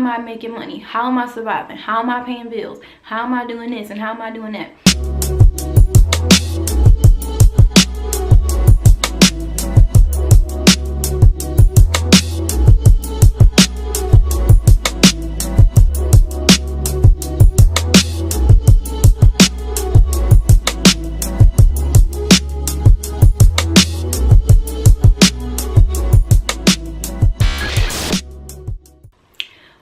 I making money? How am I surviving? How am I paying bills? How am I doing this and how am I doing that?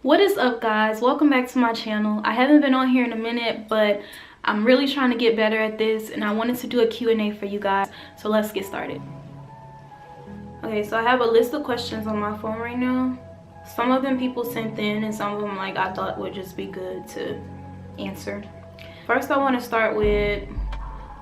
What is up, guys? Welcome back to my channel. I haven't been on here in a minute, but I'm really trying to get better at this, and I wanted to do a Q&A for you guys, so let's get started. Okay, so I have a list of questions on my phone right now. Some of them people sent in, and some of them like I thought would just be good to answer. First, I want to start with,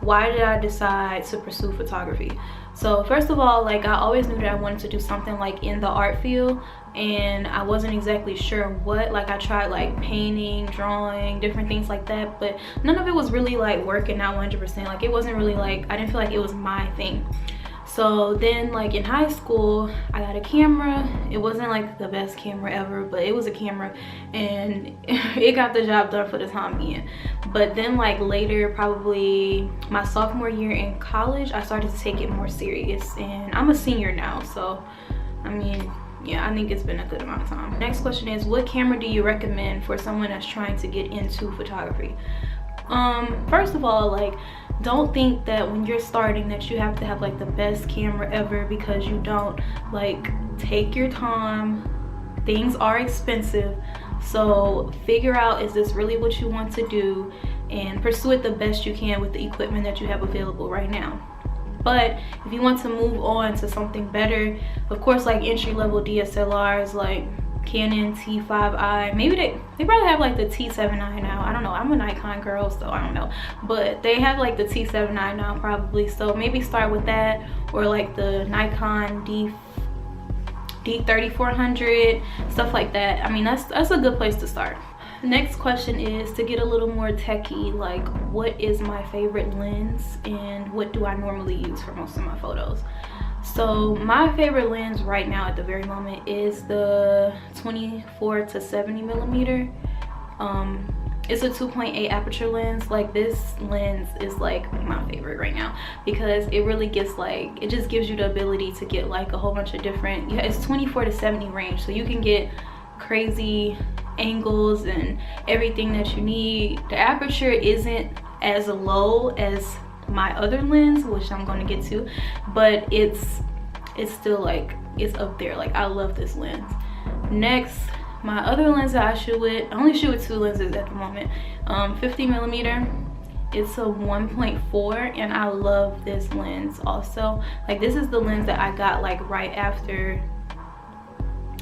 why did I decide to pursue photography? So first of all, like, I always knew that I wanted to do something like in the art field, and I wasn't exactly sure what. Like, I tried like painting, drawing, different things like that, but none of it was really like working out 100%. Like, it wasn't really like, I didn't feel like it was my thing. So then, like, in high school, I got a camera. It wasn't like the best camera ever, but it was a camera, and it got the job done for the time being. But then, like, later, probably my sophomore year in college, I started to take it more serious, and I'm a senior now, so I mean, yeah, I think it's been a good amount of time. Next question is, what camera do you recommend for someone that's trying to get into photography? First of all, like, don't think that when you're starting that you have to have like the best camera ever, because you don't. Like, take your time. Things are expensive, so figure out, is this really what you want to do, and pursue it the best you can with the equipment that you have available right now. But if you want to move on to something better, of course, like entry-level DSLRs like Canon T5i, maybe they probably have like the T7i now. I don't know, I'm a Nikon girl, so I don't know, but they have like the T7i now probably, so maybe start with that, or like the Nikon D3400, stuff like that. I mean, that's a good place to start. Next question is, to get a little more techie, like, what is my favorite lens and what do I normally use for most of my photos? So my favorite lens right now at the very moment is the 24 to 70 millimeter. It's a 2.8 aperture lens. Like, this lens is like my favorite right now, because it really gets like, it just gives you the ability to get like a whole bunch of different, yeah, it's 24 to 70 range, so you can get crazy angles and everything that you need. The aperture isn't as low as my other lens, which I'm going to get to, but it's still like, it's up there. Like, I love this lens. Next, my other lens that I shoot with, I only shoot with two lenses at the moment. 50 millimeter, it's a 1.4, and I love this lens also. Like, this is the lens that I got like right after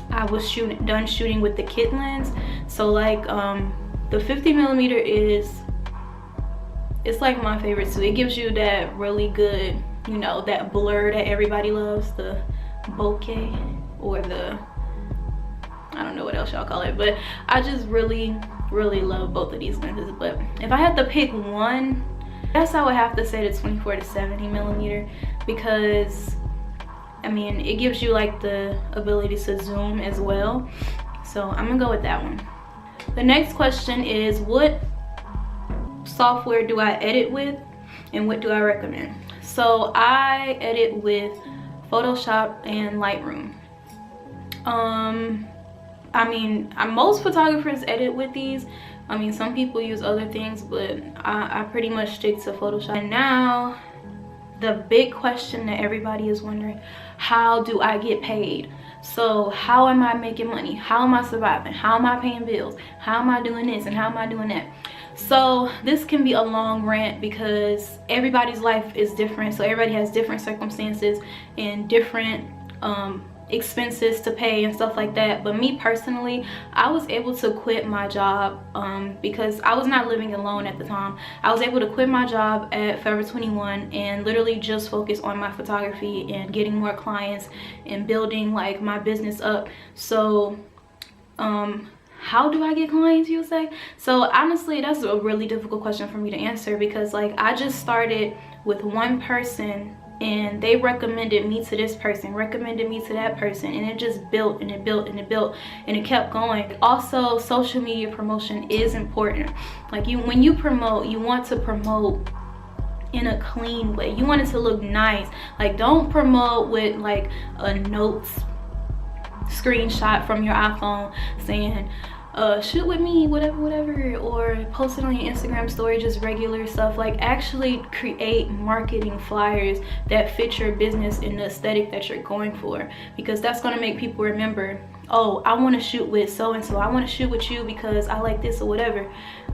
I was done shooting with the kit lens. So like, the 50 millimeter it's like my favorite too. It gives you that really good, you know, that blur that everybody loves, the bokeh, or the, I don't know what else y'all call it, but I just really love both of these lenses. But if I had to pick one, I guess I would have to say the 24 to 70 millimeter, because I mean, it gives you like the ability to zoom as well. So I'm gonna go with that one. The next question is, what software do I edit with and what do I recommend? So I edit with Photoshop and Lightroom. I mean, most photographers edit with these. I mean, some people use other things, but I pretty much stick to Photoshop. And now, the big question that everybody is wondering, how do I get paid? So how am I making money? How am I surviving? How am I paying bills? How am I doing this and how am I doing that? So this can be a long rant, because everybody's life is different. So everybody has different circumstances and different expenses to pay and stuff like that. But me personally, I was able to quit my job because I was not living alone at the time. I was able to quit my job at Forever 21 and literally just focus on my photography and getting more clients and building like my business up. So how do I get clients, you say? So honestly, that's a really difficult question for me to answer, because like I just started with one person and they recommended me to this person, recommended me to that person, and it just built and it built and it built and it kept going. Also, social media promotion is important. Like, when you promote, you want to promote in a clean way. You want it to look nice. Like, don't promote with like a notes screenshot from your iPhone saying shoot with me, whatever, or post it on your Instagram story, just regular stuff. Like, actually create marketing flyers that fit your business and the aesthetic that you're going for, because that's going to make people remember, oh, I want to shoot with so and so, I want to shoot with you because I like this or whatever.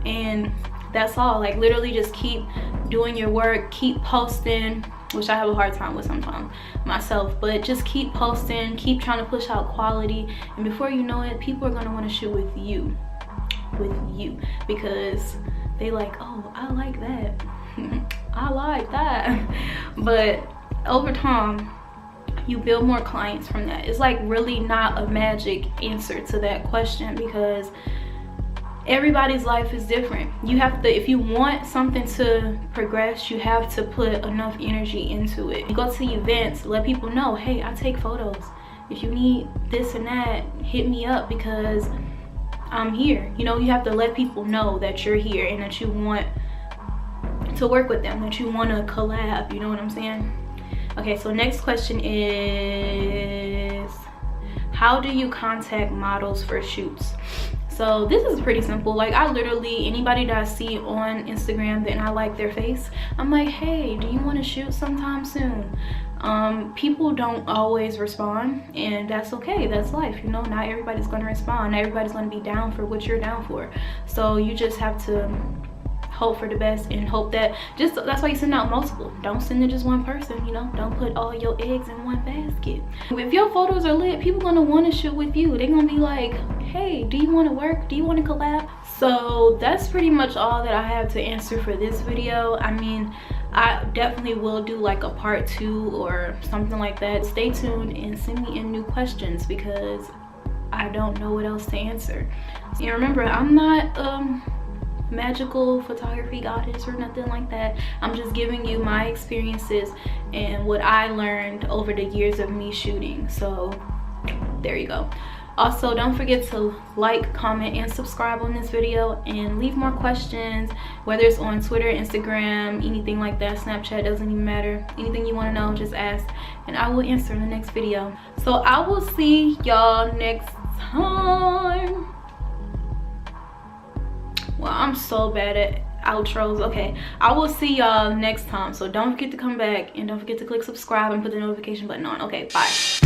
And that's all. Like, literally just keep doing your work, keep posting, which I have a hard time with sometimes myself, but just keep posting, keep trying to push out quality, and before you know it, people are going to want to shoot with you because they like, oh, I like that. I like that. But over time, you build more clients from that. It's like really not a magic answer to that question, because everybody's life is different. You have to, if you want something to progress, you have to put enough energy into it. You go to events, let people know, hey, I take photos. If you need this and that, hit me up because I'm here. You know, you have to let people know that you're here and that you want to work with them, that you want to collab. You know what I'm saying? Okay, so next question is, how do you contact models for shoots? So this is pretty simple. Like, I literally, anybody that I see on Instagram that I like their face, I'm like, hey, do you want to shoot sometime soon? People don't always respond, and that's okay. That's life, you know. Not everybody's going to respond. Not everybody's going to be down for what you're down for. So you just have to hope for the best and hope that, just that's why you send out multiple. Don't send it just one person, you know. Don't put all your eggs in one basket. If your photos are lit, people gonna want to shoot with you. They're gonna be like, hey, do you want to work? Do you want to collab? So that's pretty much all that I have to answer for this video. I mean, I definitely will do like a part 2 or something like that. Stay tuned and send me in new questions because I don't know what else to answer. And remember, I'm not magical photography goddess or nothing like that. I'm just giving you my experiences and what I learned over the years of me shooting. So there you go. Also, don't forget to like, comment, and subscribe on this video, and leave more questions, whether it's on Twitter, Instagram, anything like that, Snapchat, doesn't even matter. Anything you want to know, just ask and I will answer in the next video. So I will see y'all next time. Well, I'm so bad at outros. Okay, I will see y'all next time. So don't forget to come back and don't forget to click subscribe and put the notification button on. Okay, bye.